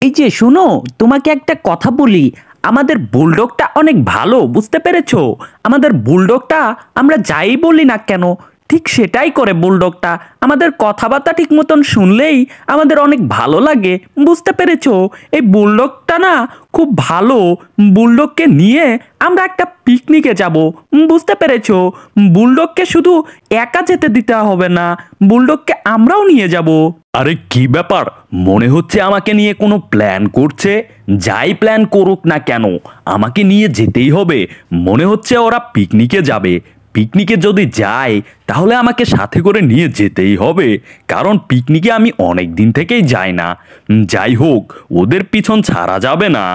এই যে শোনো, তোমাকে একটা কথা বলি। আমাদের বুলডগটা অনেক ভালো, বুঝতে পেরেছো? আমাদের বুলডগটা আমরা যাই বলি না কেন ঠিক সেটাই করে। বুলডগটা আমাদের কথাবার্তা ঠিক মতন শুনলেই আমাদের অনেক ভালো লাগে, বুঝতে পেরেছো? এই বুলডগটা না খুব ভালো। বুলডগকে নিয়ে আমরা একটা পিকনিকে যাব, বুঝতে পেরেছো? বুলডগকে শুধু একা যেতে দিতে হবে না, বুলডগকে আমরাও নিয়ে যাব। আরে কি ব্যাপার, মনে হচ্ছে আমাকে নিয়ে কোনো প্ল্যান করছে। যাই প্ল্যান করুক না কেন আমাকে নিয়ে যেতেই হবে। মনে হচ্ছে ওরা পিকনিকে যাবে। পিকনিকে যদি যায় তাহলে আমাকে সাথে করে নিয়ে যেতেই হবে, কারণ পিকনিকে আমি অনেক দিন থেকেই যাই না। যাই হোক, ওদের পিছন ছাড়া যাবে না।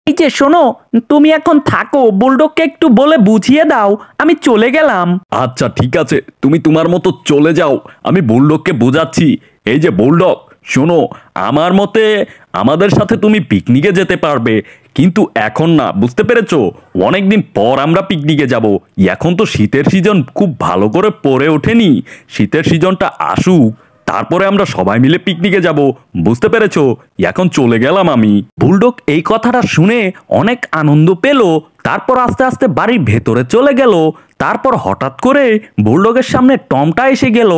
এই যে শোনো, তুমি এখন থাকো, বুলডগকে একটু বলে বুঝিয়ে দাও, আমি চলে গেলাম। আচ্ছা ঠিক আছে, তুমি তোমার মতো চলে যাও, আমি বুলডগকে বোঝাচ্ছি। এই যে বুলডগ, শোনো, আমার মতে আমাদের সাথে তুমি পিকনিকে যেতে পারবে, কিন্তু এখন না, বুঝতে পেরেছো? অনেকদিন পর আমরা পিকনিকে যাব। এখন তো শীতের সিজন খুব ভালো করে পড়ে ওঠেনি। শীতের সিজনটা আসুক, তারপরে আমরা সবাই মিলে পিকনিকে যাব, বুঝতে পেরেছো? এখন চলে গেলাম আমি। বুলডগ এই কথাটা শুনে অনেক আনন্দ পেল। তারপর আস্তে আস্তে বাড়ির ভেতরে চলে গেল। তারপর হঠাৎ করে বুলডগের সামনে টমটা এসে গেল।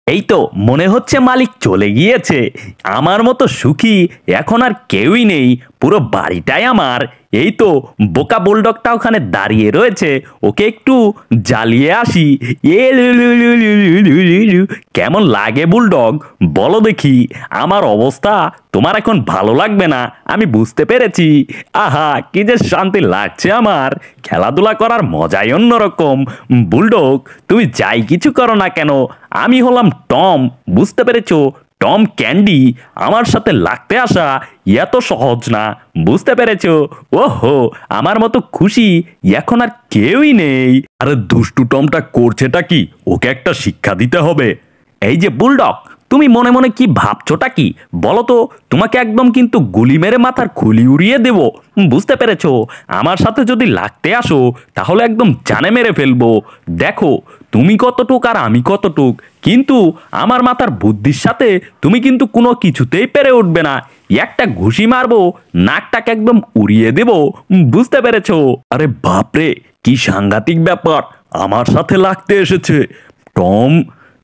এই তো মনে হচ্ছে মালিক চলে গিয়েছে। আমার মতো সুখী এখন আর কেউই নেই, পুরো বাড়িটাই আমার। এই তো বোকা বুলডগটা ওখানে দাঁড়িয়ে রয়েছে, ওকে একটু জ্বালিয়ে আসি। এ লু লু লু লু লু লু লু লু। কেমন লাগে বুলডগ, বলো দেখি? আমার অবস্থা তোমার এখন ভালো লাগবে না, আমি বুঝতে পেরেছি। আহা, কি যে শান্তি লাগছে আমার। খেলাধুলা করার মজাই অন্যরকম। বুলডগ, তুমি যাই কিছু করো না কেন, আমি হলাম টম, বুঝতে পেরেছো? Tom candy. আমার সাথে লাগতে আসা এত সহজ না, বুঝতে পেরেছো? ওহো, আমার মতো খুশি এখন আর কেউই নেই। আরে দুষ্টু টমটা করছেটা কি? ওকে একটা শিক্ষা দিতে হবে। এই যে বুলডগ, তুমি মনে মনে কি ভাবছোটা কি বলো তো? তোমাকে একদম কিন্তু গুলি মেরে মাথার খুলি উড়িয়ে দেব, বুঝতে পেরেছো? আমার সাথে যদি লাগতে আসো তাহলে একদম জানে মেরে ফেলবো। দেখো তুমি কতটুক আর আমি কতটুক, কিন্তু আমার মাথার বুদ্ধির সাথে তুমি কিন্তু কোনো কিছুতেই পেরে উঠবে না। একটা ঘুষি মারবো, নাকটাকে একদম উড়িয়ে দেব, বুঝতে পেরেছো? আরে বাপরে, কি সাংঘাতিক ব্যাপার, আমার সাথে লাগতে এসেছে। টম,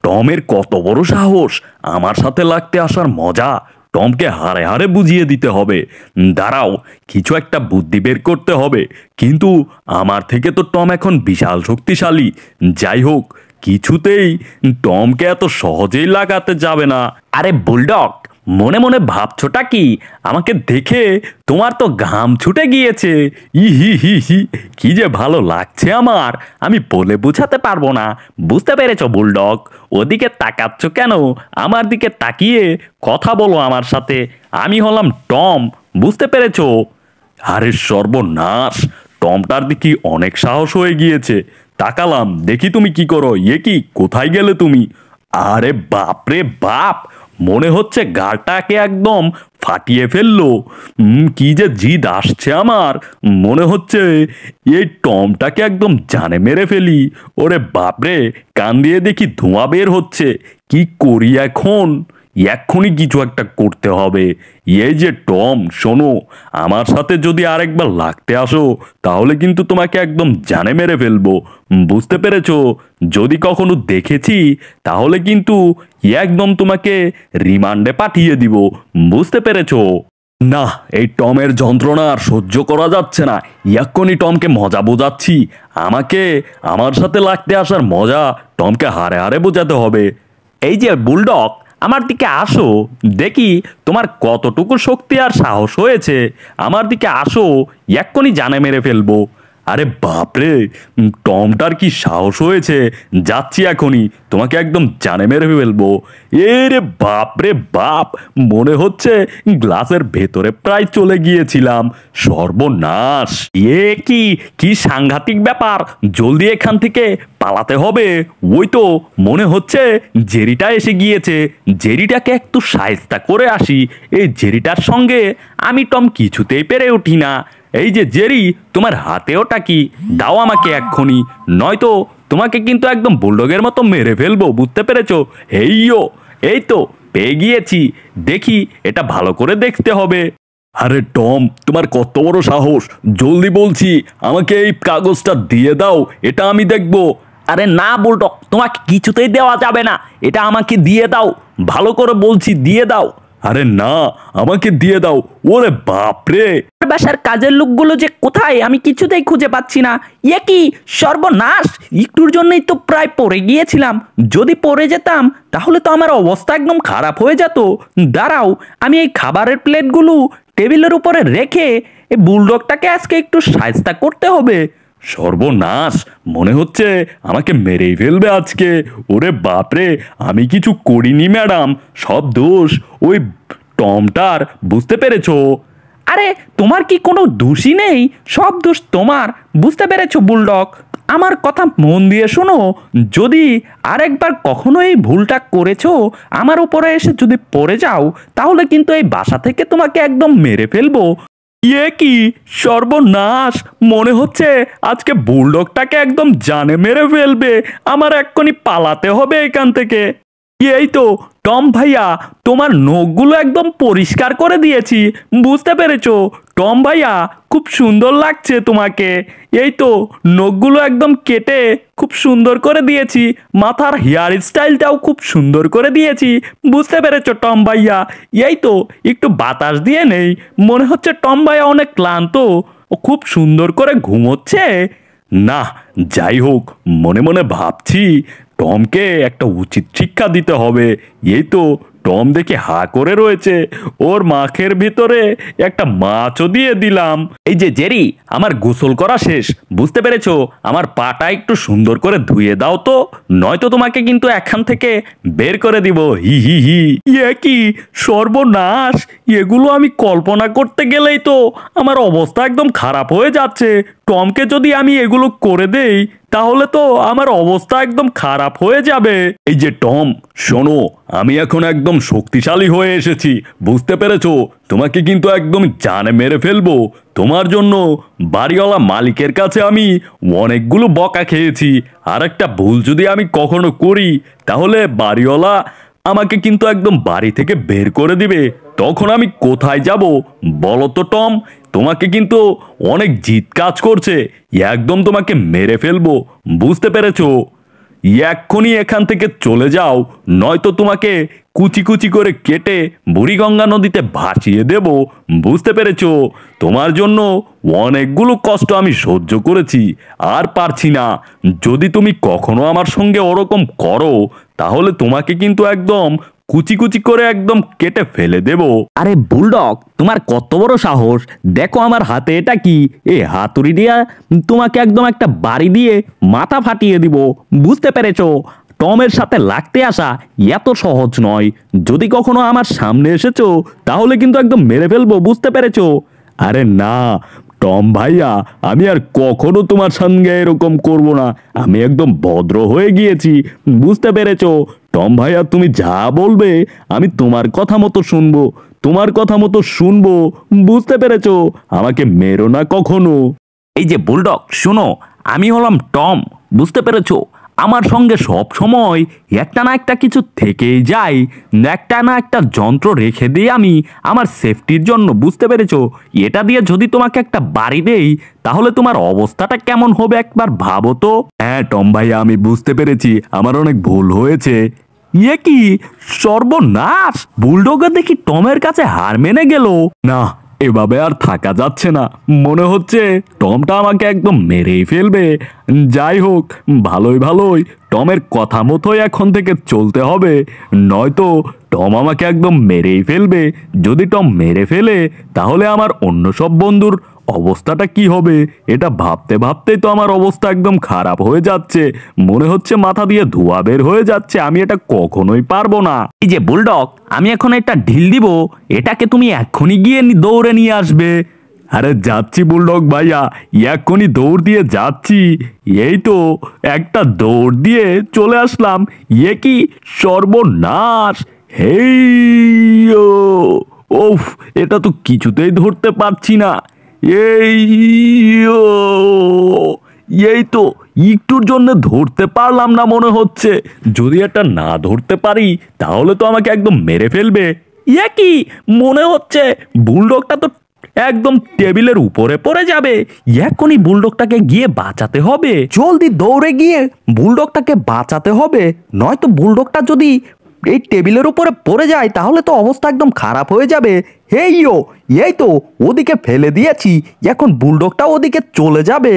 টমের কত বড় সাহস আমার সাথে লাগতে আসার মজা টমকে হারে হারে বুঝিয়ে দিতে হবে। দাঁড়াও, কিছু একটা বুদ্ধি বের করতে হবে। কিন্তু আমার থেকে তো টম এখন বিশাল শক্তিশালী। যাই হোক, কিছুতেই টমকে এত সহজেই লাগাতে যাবে না। আরে বুলডগ, মনে মনে ভাবছোটা কি? আমাকে দেখে তোমার তো ঘাম ছুটে গিয়েছে। হি হি হি, কি যে ভালো লাগছে আমার, আমি বলে বোঝাতে পারবো না, বুঝতে পেরেছো বুলডগ? ওদিকে তাকাচ্ছ কেন? আমার দিকে তাকিয়ে কথা বলো আমার সাথে। আমি হলাম টম, বুঝতে পেরেছো? আরে সর্বনাশ, টমটার দিকে অনেক সাহস হয়ে গিয়েছে। তাকালাম, দেখি তুমি কি করো। কি, কোথায় গেলে তুমি? আরে বাপরে বাপ, মনে হচ্ছে গালটাকে একদম ফাটিয়ে ফেললো। কি যে জিদ আসছে আমার, মনে হচ্ছে এই টমটাকে একদম জানে মেরে ফেলি। ওরে বাপরে, কান দিয়ে দেখি ধোঁয়া বের হচ্ছে। কি করি এখন? এক্ষুনি কিছু একটা করতে হবে। এই যে টম, শোনো, আমার সাথে যদি আরেকবার লাগতে আসো তাহলে কিন্তু তোমাকে একদম জানে মেরে ফেলবো, বুঝতে পেরেছো? যদি কখনো দেখেছি তাহলে কিন্তু একদম তোমাকে রিমান্ডে পাঠিয়ে দিব, বুঝতে পেরেছো? না, এই টমের যন্ত্রণা আর সহ্য করা যাচ্ছে না। এক্ষুনি টমকে মজা বোঝাচ্ছি। আমাকে আমার সাথে লাগতে আসার মজা টমকে হারে হারে বোঝাতে হবে। এই যে বুলডগ, আমার দিকে আসো, দেখি তোমার কতটুকু শক্তি আর সাহস হয়েছে। আমার দিকে আসো, এক্ষুনি জানে মেরে ফেলবো। আরে বাপরে, টমটার কি সাহস হয়েছে! যাচ্ছি এখনই, তোমাকে একদম জানে মেরে ফেলবো। এ রে বাপরে বাপ, মনে হচ্ছে গ্লাসের ভেতরে প্রায় চলে গিয়েছিলাম। সর্বনাশ! এ কি, কি সাংঘাতিক ব্যাপার! জলদি এখান থেকে পালাতে হবে। ওই তো মনে হচ্ছে জেরিটা এসে গিয়েছে। জেরিটাকে একটু শায়েস্তা করে আসি। এই জেরিটার সঙ্গে আমি টম কিছুতেই পেরে উঠি না। এই যে জেরি, তোমার হাতে ওটা কি? দাও আমাকে এক্ষুনি, নয়তো তোমাকে কিন্তু একদম বুলডগের মতো মেরে ফেলবো, বুঝতে পেরেছো? হেইয়ো, এই তো পেয়ে গিয়েছি। দেখি, এটা ভালো করে দেখতে হবে। আরে টম, তোমার কত বড় সাহস! জলদি বলছি, আমাকে এই কাগজটা দিয়ে দাও, এটা আমি দেখবো। আরে না বুলডগ, তোমাকে কিছুতেই দেওয়া যাবে না, এটা আমাকে দিয়ে দাও, ভালো করে বলছি দিয়ে দাও। আরে না, আমাকে দিয়ে দাও। ওরে বাপরে! বাসার কাজের লোকগুলো যে কোথায় আমি কিছুতেই খুঁজে পাচ্ছি না। এ কি সর্বনাশ! একটুর জন্যই তো প্রায় পড়ে গিয়েছিলাম, যদি পড়ে যেতাম তাহলে তো আমার অবস্থা একদম খারাপ হয়ে যেত। দাঁড়াও, আমি এই খাবারের প্লেটগুলো টেবিলের উপরে রেখে এই বুলডগটাকে আজকে একটু সাজতা করতে হবে। সর্বনাশ, মনে হচ্ছে আমাকে মেরেই ফেলবে আজকে। ওরে বাপরে, আমি কিছু করিনি ম্যাডাম, সব দোষ ওই টমটার, বুঝতে পেরেছো? আরে তোমার কি কোনো দোষই নেই, সব দোষ তোমার, বুঝতে পেরেছো বুলডগ? আমার কথা মন দিয়ে শোনো, যদি আরেকবার কখনো এই ভুলটা করেছো, আমার উপরে এসে যদি পড়ে যাও, তাহলে কিন্তু এই বাসা থেকে তোমাকে একদম মেরে ফেলবো। ইয়ে কি সর্বনাশ! মনে হচ্ছে আজকে বুলডগটাকে একদম জানে মেরে ফেলবে। আমার এক্ষুনি পালাতে হবে এখান থেকে। এই তো টম ভাইয়া, তোমার নখগুলো একদম পরিষ্কার করে দিয়েছি, বুঝতে পেরেছো? টম ভাইয়া, খুব সুন্দর লাগছে তোমাকে। এই তো নখগুলো একদম কেটে খুব সুন্দর করে দিয়েছি, মাথার হেয়ার স্টাইলটাও খুব সুন্দর করে দিয়েছি, বুঝতে পেরেছো টম ভাইয়া? এই তো একটু বাতাস দিয়ে নেই, মনে হচ্ছে টম ভাইয়া অনেক ক্লান্ত, ও খুব সুন্দর করে ঘুমোচ্ছে। না, যাই হোক, মনে মনে ভাবছি টমকে একটা উচিত শিক্ষা দিতে হবে। এই তো টম দেখে হা করে রয়েছে, ওর মাখের ভিতরে একটা মাছও দিয়ে দিলাম। এই যে জেরি, আমার গোসল করা শেষ, বুঝতে পেরেছো? আমার পাটা একটু সুন্দর করে ধুয়ে দাও তো, নয়তো তোমাকে কিন্তু এখান থেকে বের করে দিব। হি হি হি। ইয়ে কি সর্বনাশ! এগুলো আমি কল্পনা করতে গেলেই তো আমার অবস্থা একদম খারাপ হয়ে যাচ্ছে। টমকে যদি আমি এগুলো করে দেই, তাহলে তো আমার অবস্থা একদম খারাপ হয়ে যাবে। এই যে টম, শোনো, আমি এখন একদম শক্তিশালী হয়ে এসেছি, বুঝতে পেরেছো? তোমাকে কিন্তু একদম জানে মেরে ফেলবো। তোমার জন্য বাড়িওয়ালা মালিকের কাছে আমি অনেকগুলো বকা খেয়েছি, আর একটা ভুল যদি আমি কখনো করি, তাহলে বাড়িওয়ালা আমাকে কিন্তু একদম বাড়ি থেকে বের করে দিবে। তখন আমি কোথায় যাব বলো তো টম? তোমাকে কিন্তু অনেক জিদ কাজ করছে, একদম তোমাকে মেরে ফেলবো, বুঝতে পেরেছো? এক্ষুনি এখান থেকে চলে যাও, নয়তো তোমাকে কুচি কুচি করে কেটে বুড়িগঙ্গা নদীতে ভাসিয়ে দেব, বুঝতে পেরেছো? তোমার জন্য অনেকগুলো কষ্ট আমি সহ্য করেছি, আর পারছি না। যদি তুমি কখনো আমার সঙ্গে ওরকম করো, তাহলে তোমাকে কিন্তু একদম কুচি কুচি করে একদম কেটে ফেলে দেব। আরে বুলডগ, তোমার কত বড় সাহস! দেখো আমার হাতে এটা কি, এই হাতুড়ি দিয়ে তোমাকে একদম একটা বাড়ি দিয়ে মাথা ফাটিয়ে দিব, বুঝতে পেরেছো? টমের সাথে লাগতে আসা এত সহজ নয়, যদি কখনো আমার সামনে এসেছো তাহলে কিন্তু একদম মেরে ফেলবো, বুঝতে পেরেছো? আরে না টম ভাইয়া, আমি আর কখনো তোমার সঙ্গে এরকম করব না, আমি একদম ভদ্র হয়ে গিয়েছি, বুঝতে পেরেছো? টম ভাইয়া, তুমি যা বলবে আমি তোমার কথা মতো শুনবো, তোমার কথা মতো শুনবো, বুঝতে পেরেছো? আমাকে মেরো না কখনো। এই যে বুলডগ, শোনো, আমি হলাম টম, বুঝতে পেরেছো? আমার সঙ্গে সব সময় একটা না একটা কিছু থেকেই যায়, একটা না একটা যন্ত্র রেখে দিই আমি আমার সেফটির জন্য, বুঝতে পেরেছো? এটা দিয়ে যদি তোমাকে একটা বাড়ি দেই, তাহলে তোমার অবস্থাটা কেমন হবে একবার ভাবো তো। হ্যাঁ টম ভাইয়া, আমি বুঝতে পেরেছি, আমার অনেক ভুল হয়েছে। ইয়ে কি সর্বনাশ! বুলডগের দেখি টমের কাছে হার মেনে গেল। না, এভাবে আর থাকা যাচ্ছে না, মনে হচ্ছে টমটা আমাকে একদম মেরেই ফেলবে। যাই হোক, ভালোই ভালোই টমের কথা মতোই এখন থেকে চলতে হবে, নয়তো টম আমাকে একদম মেরেই ফেলবে। যদি টম মেরে ফেলে, তাহলে আমার অন্য সব বন্ধুর অবস্থাটা কি হবে, এটা ভাবতে ভাবতেই তো আমার অবস্থা একদম খারাপ হয়ে যাচ্ছে, মনে হচ্ছে মাথা দিয়ে ধোঁয়া বের হয়ে যাচ্ছে, আমি এটা কখনোই পারবো না। এই যে বুলডগ, আমি এখন একটা ঢিল দিব, এটাকে তুমি এক্ষুনি গিয়ে দৌড়ে নিয়ে আসবে। আরে যাচ্ছি বুলডগ ভাইয়া, এক্ষুনি দৌড় দিয়ে যাচ্ছি। এই তো একটা দৌড় দিয়ে চলে আসলাম। এ কি সর্বনাশ! হেই ও, ওফ, এটা তো কিছুতেই ধরতে পারছি না। এই ও, এই তো একটুর জন্য ধরতে পারলাম না মনে হচ্ছে। যদি এটা না ধরতে পারি, তাহলে তো আমাকে একদম মেরে ফেলবে। ইয়ে কি মনে হচ্ছে বুলডগটা তো একদম টেবিলের উপরে পড়ে যাবে। এখনই বুলডগটাকে গিয়ে বাঁচাতে হবে, জলদি দৌড়ে গিয়ে বুলডগটাকে বাঁচাতে হবে, নয়তো বুলডগটা যদি এই টেবিলের উপরে পড়ে যায় তাহলে তো অবস্থা একদম খারাপ হয়ে যাবে। এই তো ওদিকে ফেলে দিয়েছি, এখন বুলডগটা ওদিকে চলে যাবে।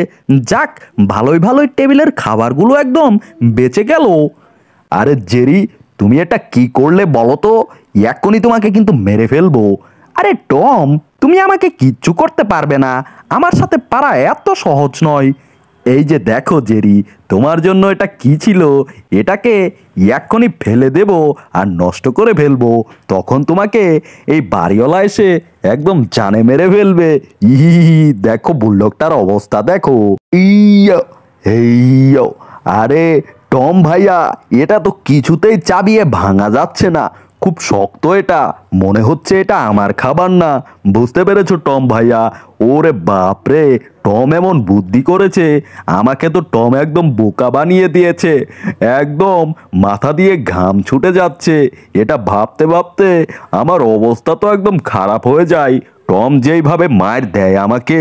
যাক, ভালোই ভালোই টেবিলের খাবারগুলো একদম বেঁচে গেল। আরে জেরি, তুমি এটা কি করলে বলো তো? এক্ষুনি তোমাকে কিন্তু মেরে ফেলবো। আরে টম, তুমি আমাকে কিচ্ছু করতে পারবে না, আমার সাথে পারা এত সহজ নয়। এই যে দেখো জেরি, তোমার জন্য এটা কি ছিল, এটাকে এক্ষুনি ফেলে দেব আর নষ্ট করে ফেলবো, তখন তোমাকে এই বাড়িওয়ালা এসে একদম জানে মেরে ফেলবে। দেখো বুলডগটার অবস্থা দেখো। ইয়ো, হেইয়ো। আরে টম ভাইয়া, এটা তো কিছুতেই চাবিয়ে ভাঙা যাচ্ছে না, খুব শক্ত, এটা মনে হচ্ছে এটা আমার খাবার না। বুঝতে পেরেছো টম ভাইয়া? ওরে বাপরে, টম এমন বুদ্ধি করেছে, আমাকে তো টম একদম বোকা বানিয়ে দিয়েছে, একদম মাথা দিয়ে ঘাম ছুটে যাচ্ছে। এটা ভাবতে ভাবতে আমার অবস্থা তো একদম খারাপ হয়ে যায়। টম যেইভাবে মার দেয় আমাকে,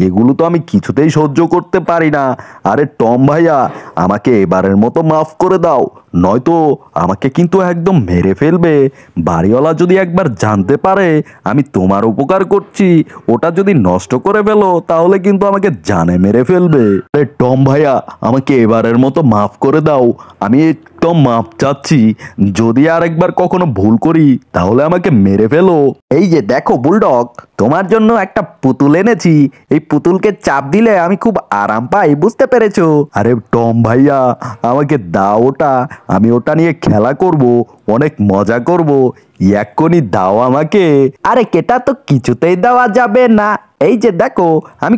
এগুলো তো আমি কিছুতেই সহ্য করতে পারি না। আরে টম ভাইয়া, আমাকে এবারের মতো মাফ করে দাও, নয়তো আমাকে কিন্তু একদম মেরে ফেলবে। বাড়িওয়ালা যদি একবার জানতে পারে আমি তোমার উপকার করছি, ওটা যদি নষ্ট করে ফেলো তাহলে কিন্তু আমাকে জানে মেরে ফেলবে। আরে টম ভাইয়া, আমাকে এবারের মতো মাফ করে দাও, আমি একদম মাপ চাচ্ছি। যদি আরেকবার কখনো ভুল করি তাহলে আমাকে মেরে ফেলো। এই যে দেখো বুলডগ, তোমার জন্য একটা পুতুল এনেছি, এই পুতুলকে চাপ দিলে আমি খুব আরাম পাই, বুঝতে পেরেছো? আরে টম ভাইয়া, আমাকে দাও ওটা, আমি ওটা নিয়ে খেলা করব, অনেক মজা করব, এক্ষুনি দাও আমাকে। আরে কেটা তো কিছুতেই দেওয়া যাবে না, এই যে দেখো আমি